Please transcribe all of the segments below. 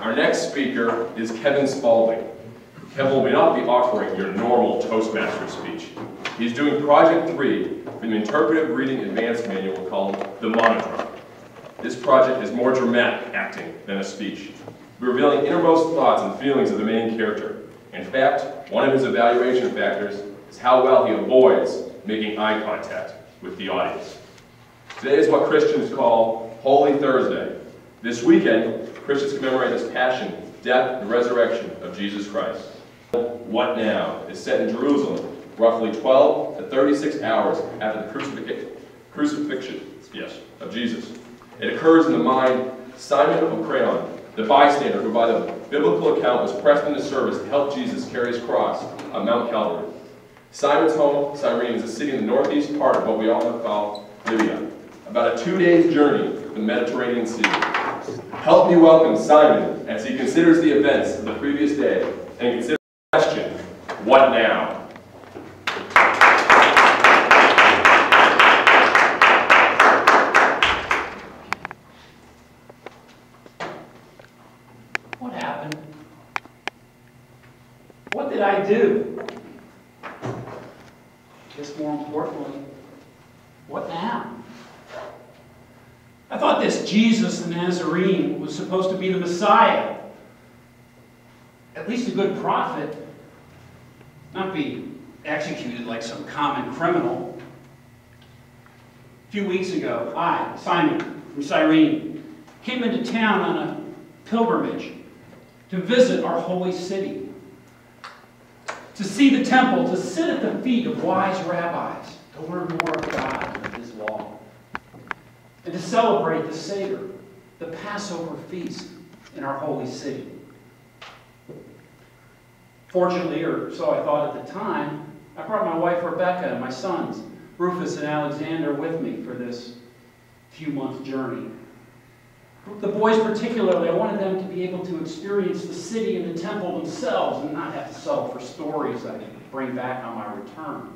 Our next speaker is Kevin Spaulding. Kevin will not be offering your normal Toastmaster speech. He's doing Project 3 from the Interpretive Reading Advanced Manual called the Monodrama. This project is more dramatic acting than a speech, revealing innermost thoughts and feelings of the main character. In fact, one of his evaluation factors is how well he avoids making eye contact with the audience. Today is what Christians call Holy Thursday. This weekend, Christians commemorate the passion, death, and resurrection of Jesus Christ. What Now is set in Jerusalem, roughly 12 to 36 hours after the crucifixion of Jesus. It occurs in the mind Simon of Crayon, the bystander who by the biblical account was pressed into service to help Jesus carry his cross on Mount Calvary. Simon's home, Cyrene, is a city in the northeast part of what we all call Libya, about a 2-day journey from the Mediterranean Sea. Help me welcome Simon as he considers the events of the previous day and considers the question, what now? What happened? What did I do? Just more importantly, what now? I thought this Jesus the Nazarene was supposed to be the Messiah. At least a good prophet. Not be executed like some common criminal. A few weeks ago, I, Simon from Cyrene, came into town on a pilgrimage to visit our holy city, to see the temple, to sit at the feet of wise rabbis, to learn more of God and of His law, and to celebrate the Seder, the Passover feast in our holy city. Fortunately, or so I thought at the time, I brought my wife Rebecca and my sons, Rufus and Alexander, with me for this few-month journey. The boys particularly, I wanted them to be able to experience the city and the temple themselves and not have to settle for stories I could bring back on my return.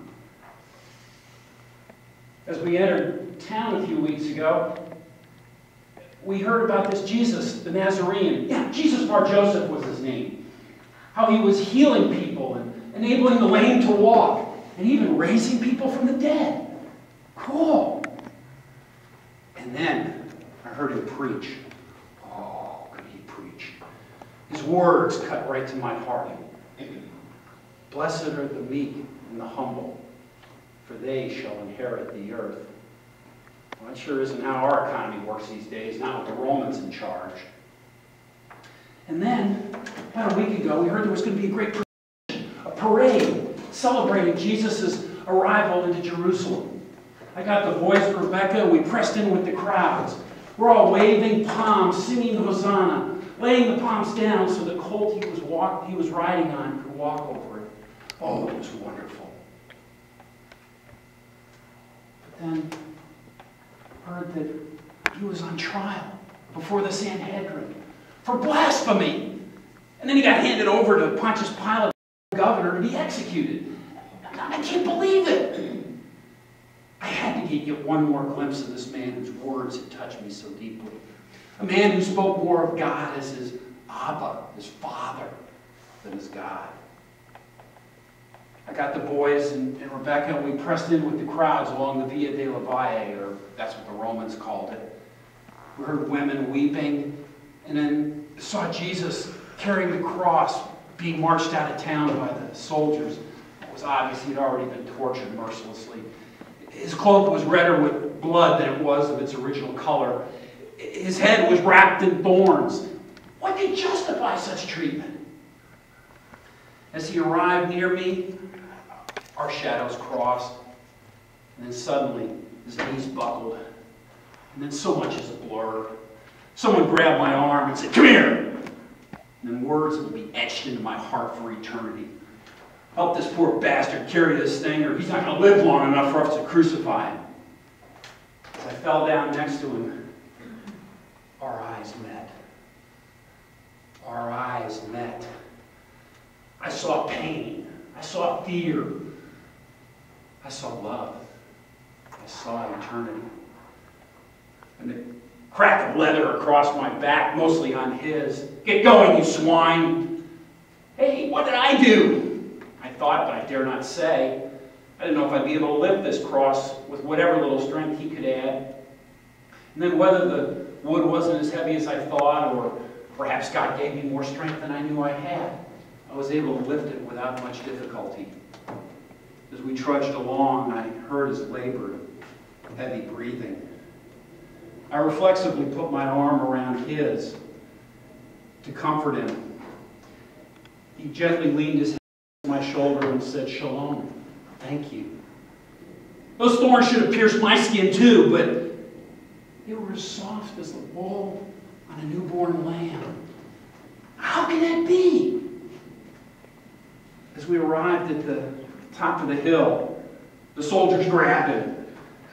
As we entered town a few weeks ago, we heard about this Jesus, the Nazarene. Yeah, Jesus Bar Joseph was his name. How he was healing people and enabling the lame to walk and even raising people from the dead. Cool. And then I heard him preach. Oh, could he preach? His words cut right to my heart. Blessed are the meek and the humble, for they shall inherit the earth. Well, that sure isn't how our economy works these days, not with the Romans in charge. And then, about a week ago, we heard there was going to be a great procession, a parade, celebrating Jesus' arrival into Jerusalem. I got the boys with Rebecca, and we pressed in with the crowds. We're all waving palms, singing Hosanna, laying the palms down so the colt he was riding on could walk over it. Oh, it was wonderful. But then I heard that he was on trial before the Sanhedrin for blasphemy. And then he got handed over to Pontius Pilate, the governor, to be executed. I can't believe it. I had to get one more glimpse of this man whose words had touched me so deeply. A man who spoke more of God as his Abba, his Father, than as God. I got the boys and Rebecca, and we pressed in with the crowds along the Via della Valle, or that's what the Romans called it. We heard women weeping, and then saw Jesus carrying the cross being marched out of town by the soldiers. It was obvious he'd already been tortured mercilessly. His cloak was redder with blood than it was of its original color. His head was wrapped in thorns. What could justify such treatment? As he arrived near me, our shadows crossed, and then suddenly his knees buckled, and then so much as a blur. Someone grabbed my arm and said, "Come here!" And then words will be etched into my heart for eternity. Help this poor bastard carry this thing, or he's not going to live long enough for us to crucify him. As I fell down next to him, our eyes met. Our eyes met. I saw pain. I saw fear. I saw love. I saw eternity. And crack of leather across my back, mostly on his. "Get going, you swine!" Hey, what did I do? I thought, but I dare not say. I didn't know if I'd be able to lift this cross with whatever little strength he could add. And then whether the wood wasn't as heavy as I thought, or perhaps God gave me more strength than I knew I had, I was able to lift it without much difficulty. As we trudged along, I heard his labored, heavy breathing. I reflexively put my arm around his to comfort him. He gently leaned his head on my shoulder and said, "Shalom, thank you." Those thorns should have pierced my skin too, but they were as soft as the wool on a newborn lamb. How can that be? As we arrived at the top of the hill, the soldiers grabbed him,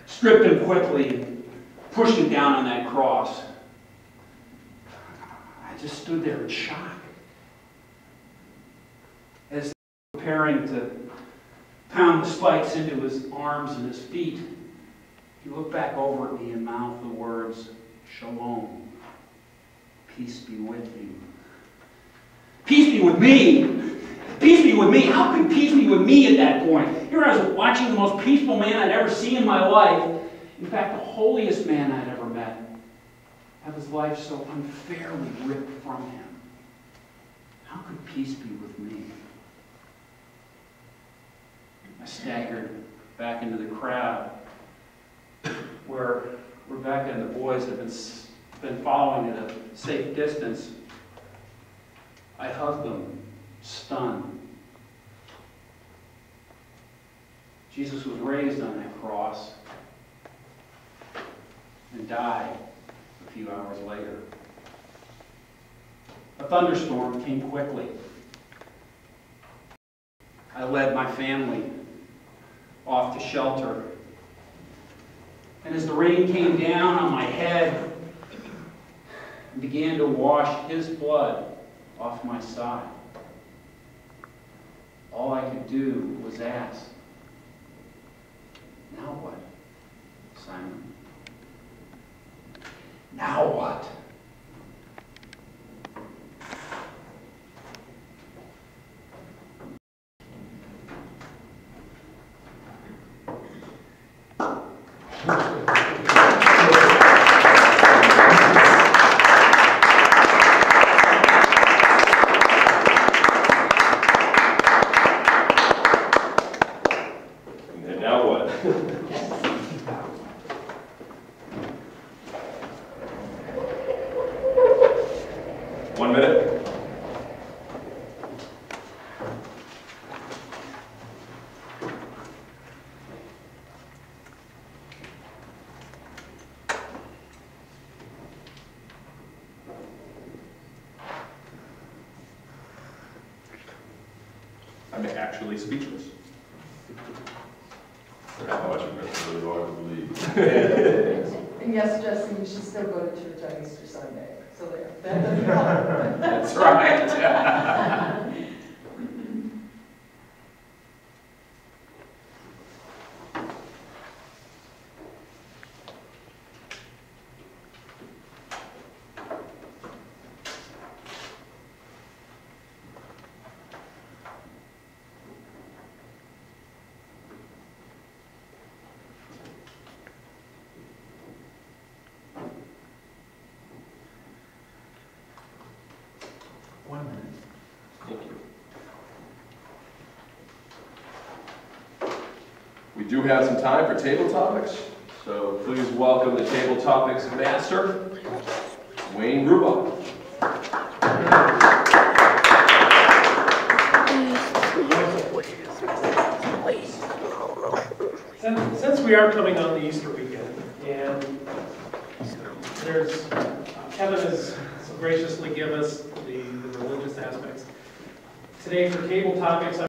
stripped him quickly, and pushed him down on that cross. I just stood there in shock. As they were preparing to pound the spikes into his arms and his feet, he looked back over at me and mouthed the words, "Shalom, peace be with you." Peace be with me? Peace be with me? How could peace be with me at that point? Here I was watching the most peaceful man I'd ever seen in my life, in fact, the holiest man I'd ever met, have his life so unfairly ripped from him. How could peace be with me? I staggered back into the crowd where Rebecca and the boys had been following at a safe distance. I hugged them, stunned. Jesus was raised on that cross and died a few hours later. A thunderstorm came quickly. I led my family off to shelter. And as the rain came down on my head and began to wash his blood off my side, all I could do was ask, "Now what, Simon? Now what?" And now what? 1 minute. I'm actually speechless. How much of it really hard to believe. And yes, Jesse, you should still go to church on Easter Sunday. So there, that doesn't help. That's right. Thank you. We do have some time for table topics, so please welcome the table topics master, Wayne Rubaugh. Since we are coming on the Easter weekend, and there's Kevin has so graciously given us the religious aspects. Today for table topics,